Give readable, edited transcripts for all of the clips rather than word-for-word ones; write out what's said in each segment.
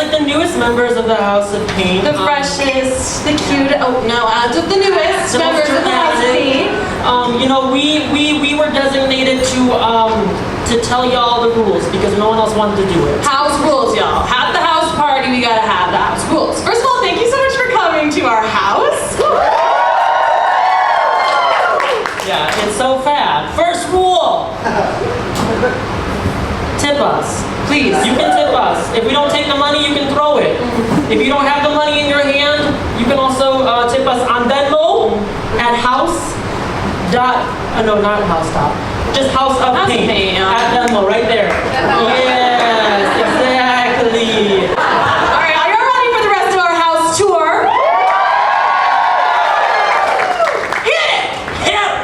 like the newest members of the House of Paint. The freshest, the cute, the newest members of the House of Paint. You know, we were designated to tell y'all the rules because no one else wanted to do it. House rules, y'all. At the house party, we gotta have the house rules. First of all, thank you so much for coming to our house. Yeah, it's so fab. First rule. Tip us. Please. You can tip us. If we don't take the money, you can throw it. If you don't have the money in your hand, you can also tip us on Venmo at no, not House Top. Just House of Paint. At Venmo, right there. Yes, exactly. All right, are you ready for the rest of our house tour? Hit it! Hit it!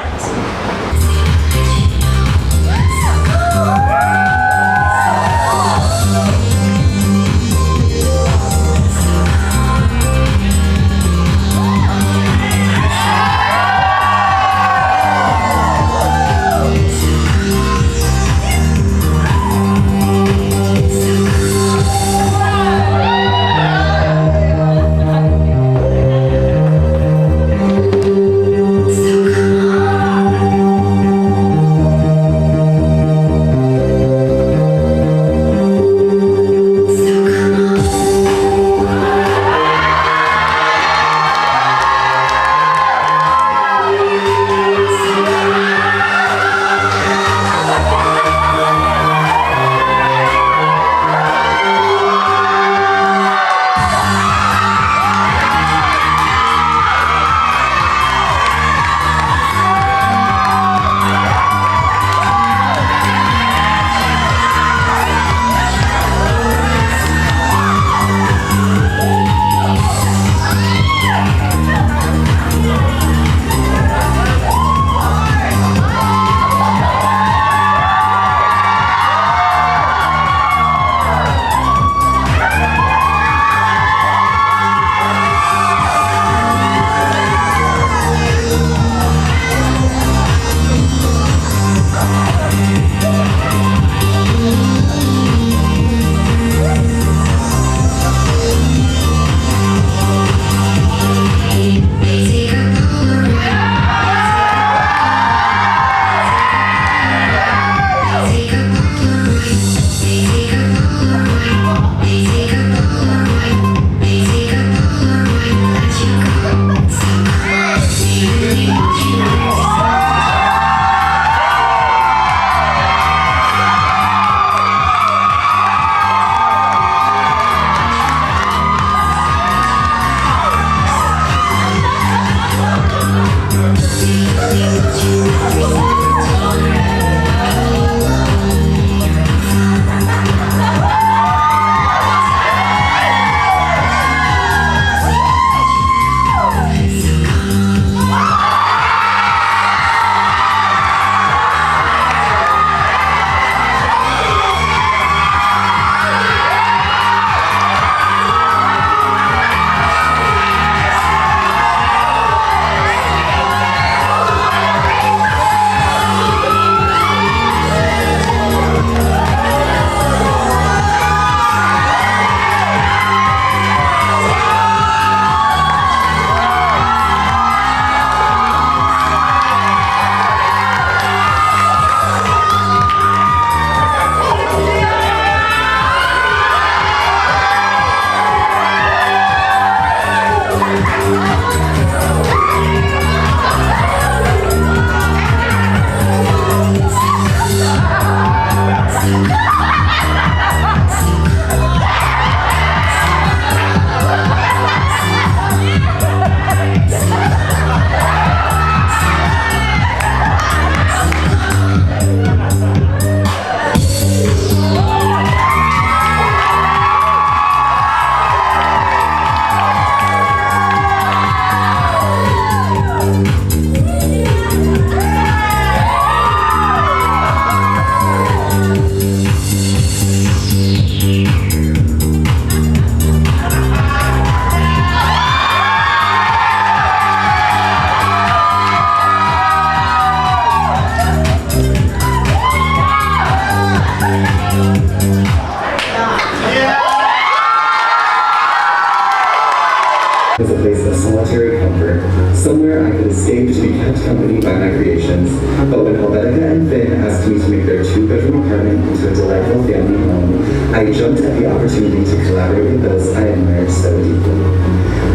into a delightful family home, I jumped at the opportunity to collaborate with those I admire so deeply.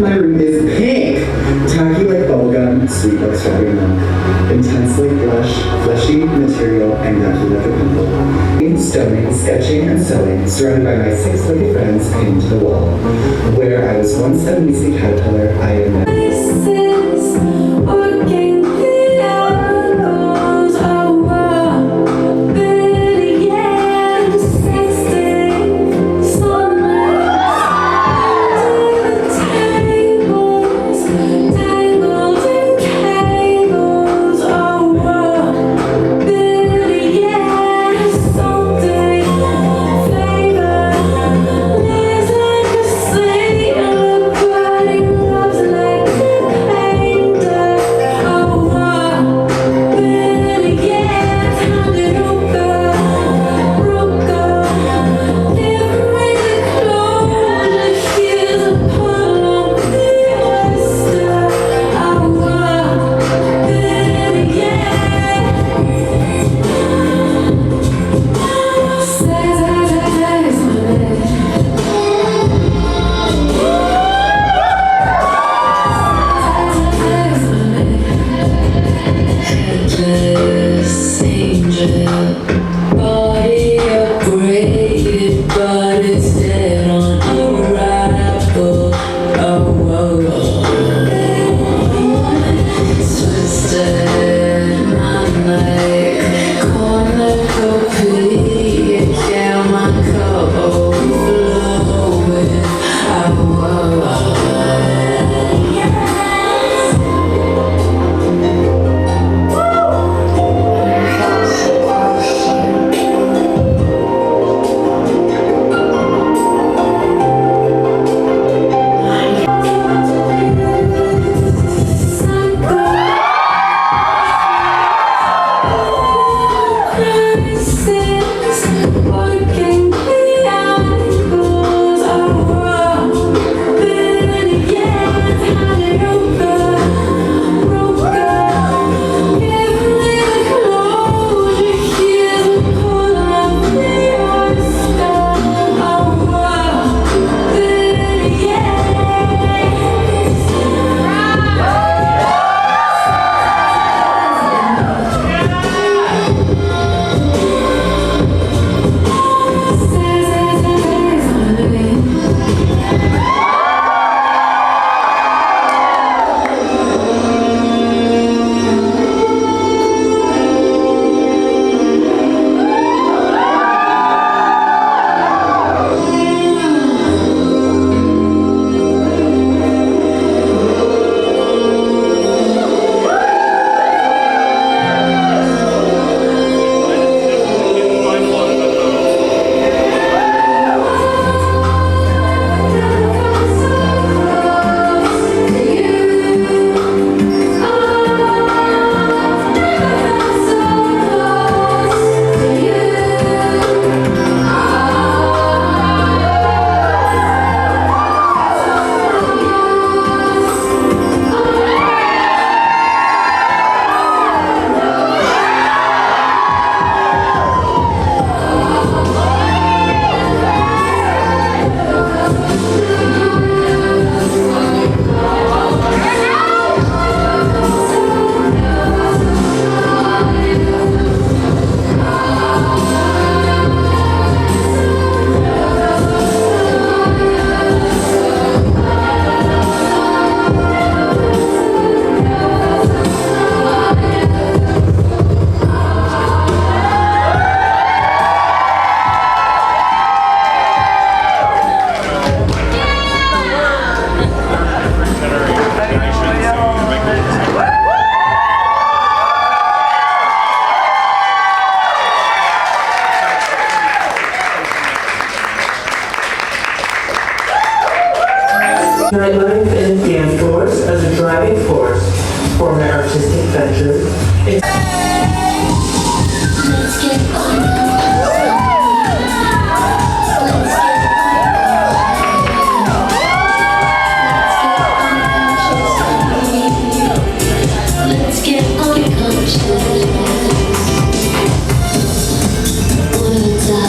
My room is pink! Tacky like bubblegum, sweet like strawberry milk. Intensely fleshy material, and yucky like a pimple. Stoning, sketching, and sewing, surrounded by my 6 wicked friends, pinned to the wall. Where I was once a measly caterpillar, I am now. Nightlife and dance floors as a driving force for my artistic ventures. Let's get on. Let's get unconscious. Wanna die.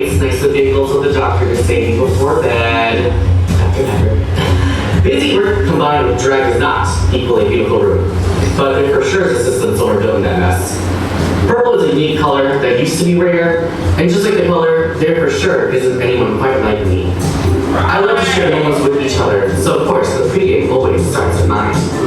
It's nice to be able to the doctor to say before bed. After never. Busy work combined with drag is not equally beautiful room. But there for sure is assistance over doing that mess. Purple is a unique color that used to be rare, and just like the color, there for sure isn't anyone quite like me. I like to share moments with each other, so of course the pregame always starts at 9.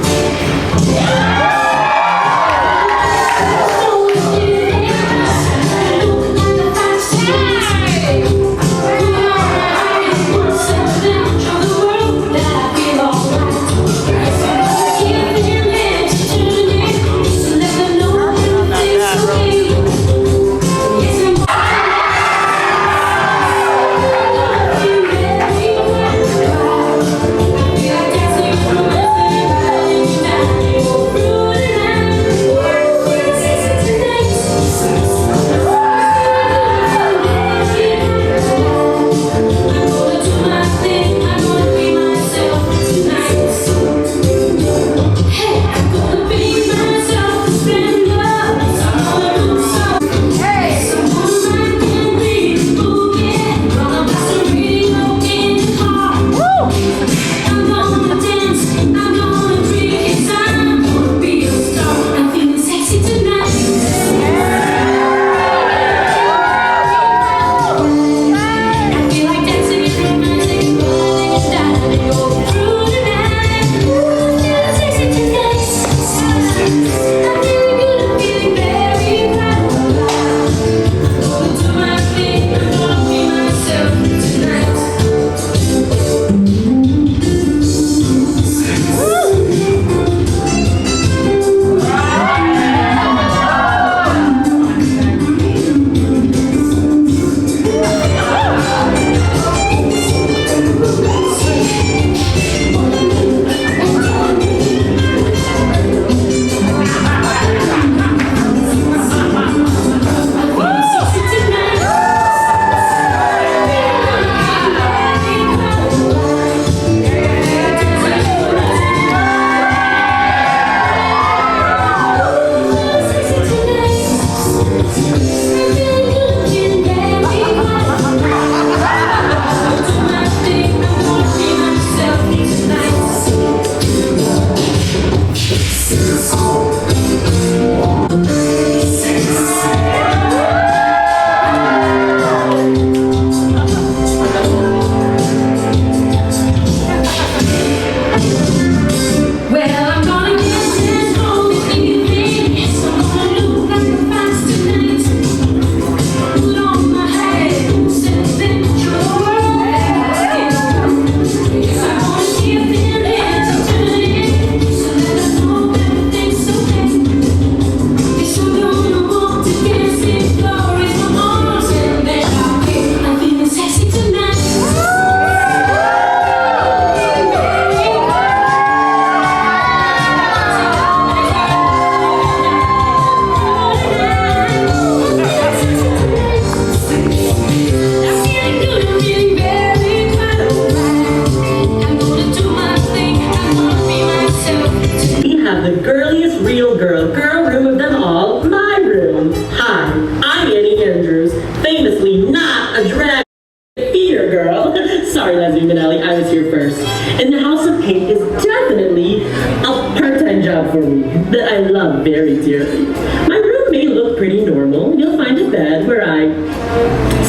And the House of Pink is definitely a part-time job for me that I love very dearly. My room may look pretty normal. You'll find a bed where I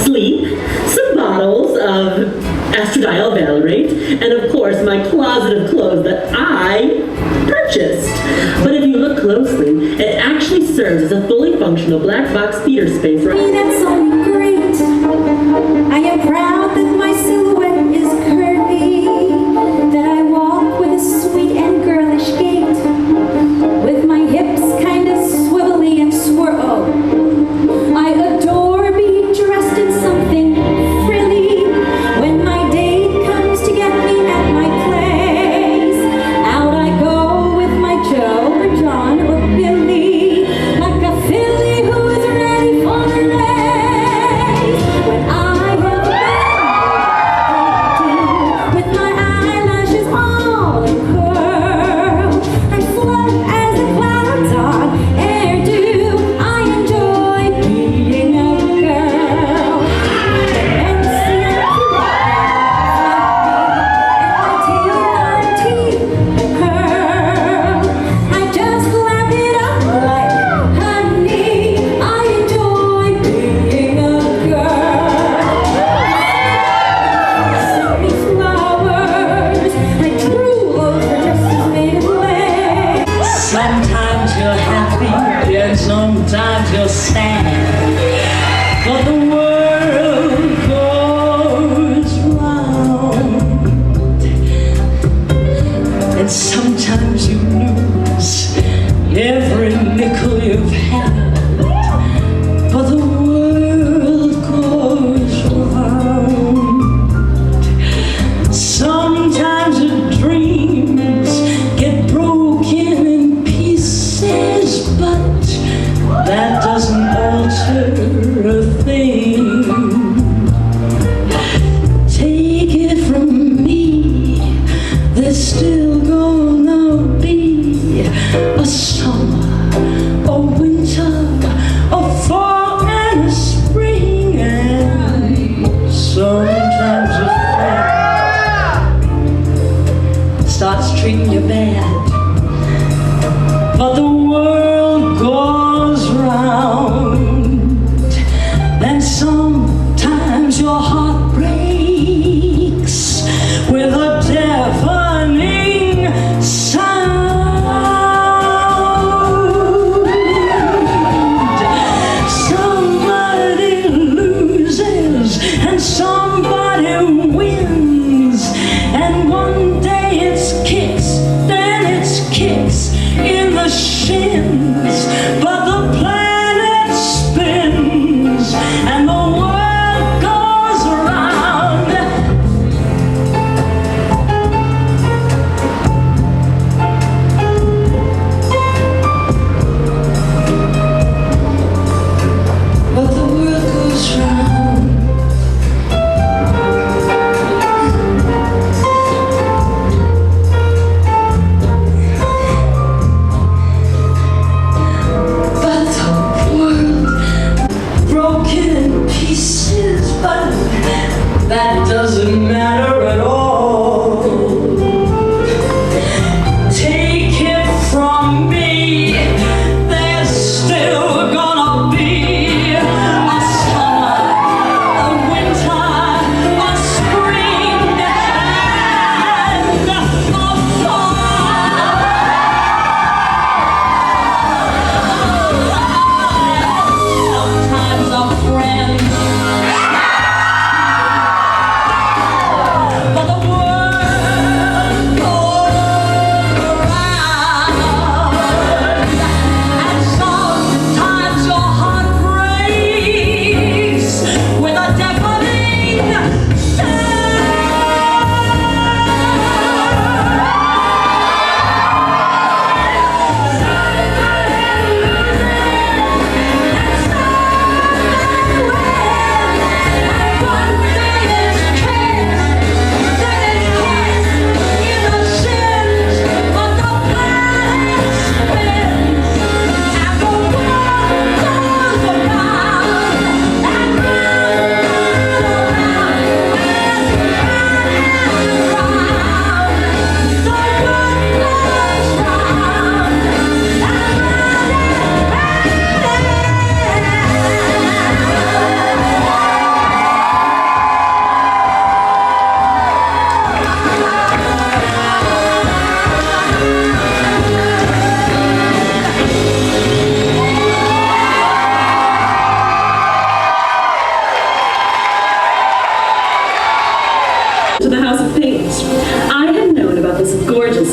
sleep, some bottles of estradiol valerate, and of course my closet of clothes that I purchased. But if you look closely, it actually serves as a fully functional black box theater space. That's only great. I am proud that my silhouette is curvy, that I walk with a sweet and girlish gait, with my hips kind of swivelly and swirl. I adore being dressed in something frilly when my date comes to get me at my place. Out I go with my Joe or John or Billy, like a filly who is ready for the race. When I have with my eyelashes all in curl, I float as the clouds on air do. I enjoy being a girl. The men see I'm cute, and my teeth curl. I just lap it up like honey. I enjoy being a girl. Send me flowers. I drool over dresses made of lace. Sometimes you're happy and sometimes you're sad. But the world goes round. And sometimes you lose every nickel you've had. But the world goes round. Sometimes your dreams get broken in pieces, but that doesn't alter a thing. Take it from me, there's still gonna be a summer, a winter, a fall and a spring, and sometimes a friend starts treating you bad. But the world goes round, and sometimes your heart breaks with a deafening sound. Somebody loses and somebody wins, and one day it's kicks, then it's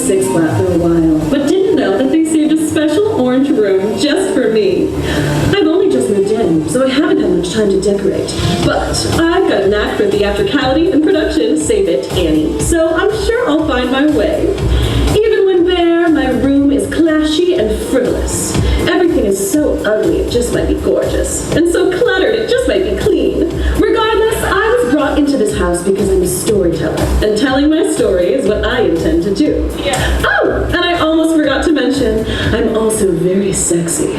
6 flat for a while, but didn't know that they saved a special orange room just for me. I've only just moved in, so I haven't had much time to decorate. But I've got a knack for theatricality and production, save it, Annie. So I'm sure I'll find my way. Even when there, my room is clashy and frivolous. Everything is so ugly, it just might be gorgeous. And so cluttered, it just might be clean. Regardless, I was brought into this house because I'm a storyteller. And telling my story is what I intend to do. Yeah. Oh, and I almost forgot to mention, I'm also very sexy.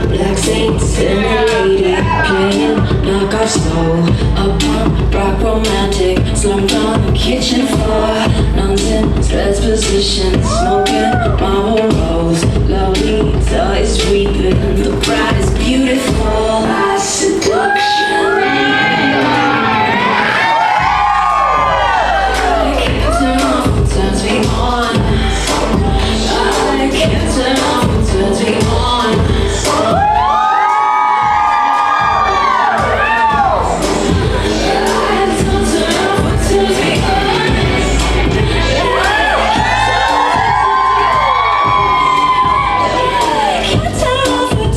Black saints and a lady playing knockout slow. A punk rock romantic slumped on the kitchen floor. Nuns in stress positions, smoking marble rose. Lolita is weeping, the bride is beautiful. By seduction. I can't turn off what turns me on. I can't turn off what turns me on. Turn off what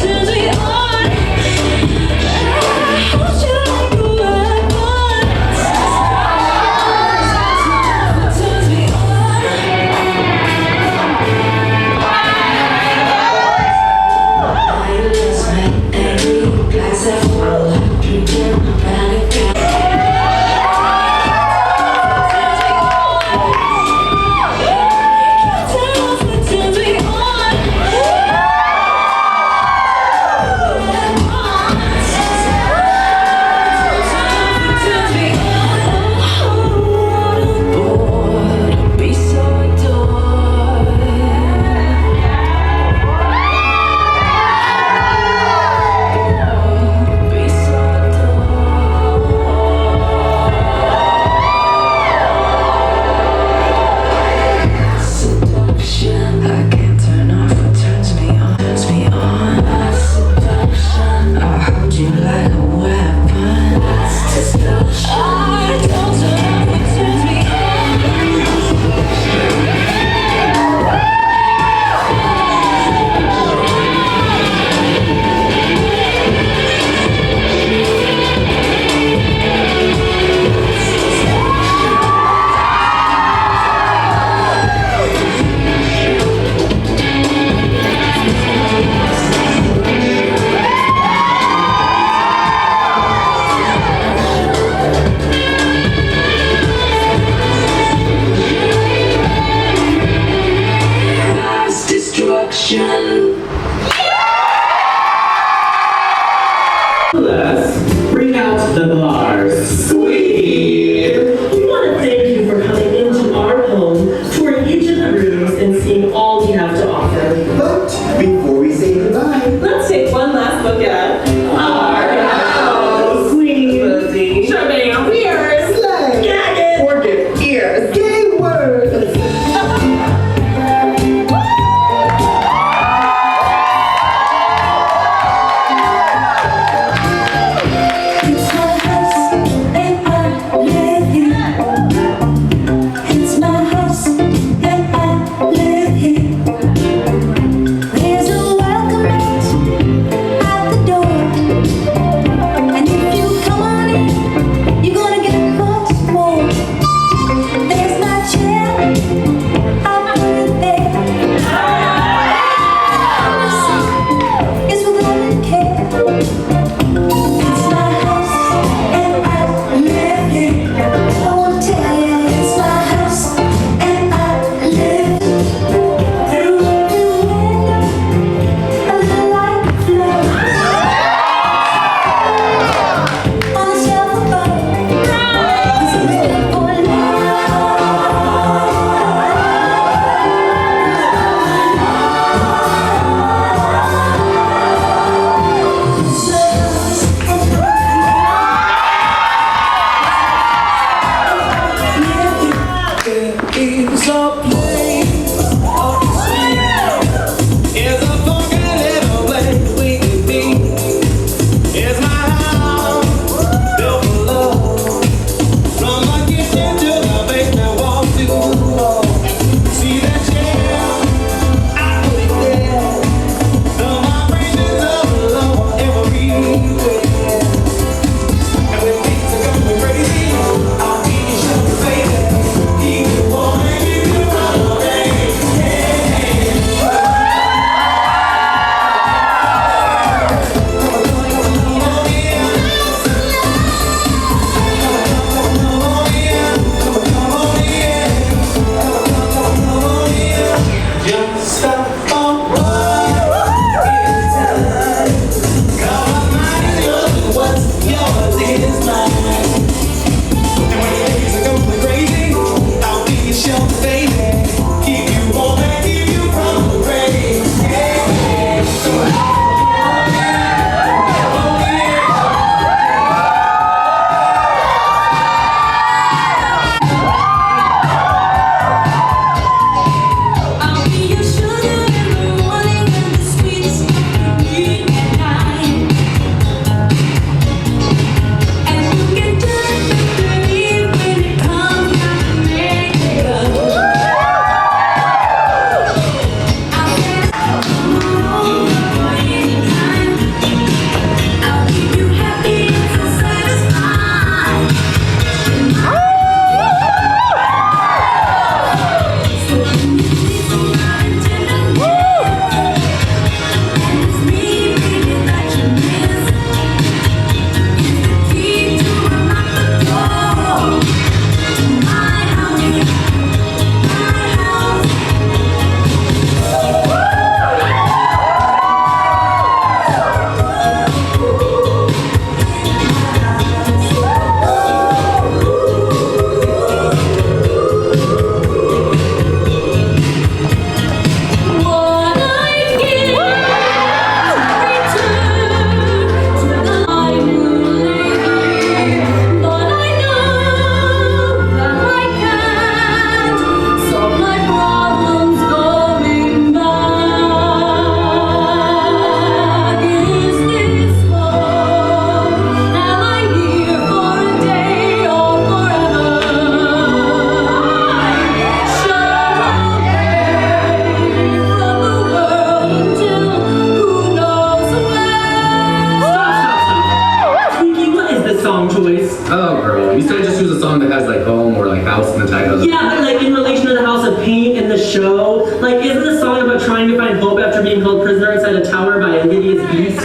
title. Yeah, but like in relation to the House of Pain in the show, like isn't the song about trying to find hope after being held prisoner inside a tower by a hideous beast?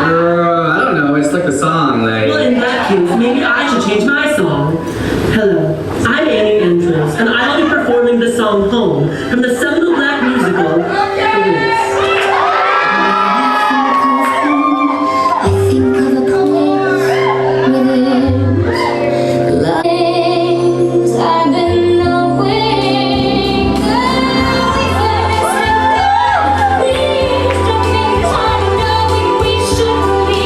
I don't know, it's like the song, like... Well, in that case, maybe I should change my song. Hello, I'm Annie Andrews, and I'll be performing the song Home from the seminal black musical, The Wiz. I think of a place within lives I've been knowing. Please don't make time knowing we should be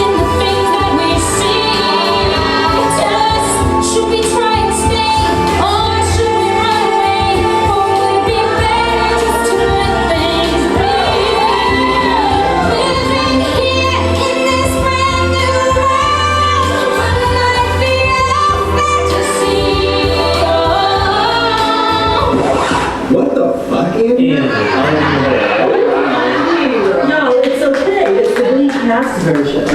in the things that we see. Just should we try and stay, or should we run away? Or would it be better just to let things be? Living here in this brand new world, one might be a fantasy. What the fuck, Andy? No, it's okay. It's the Glee cast version.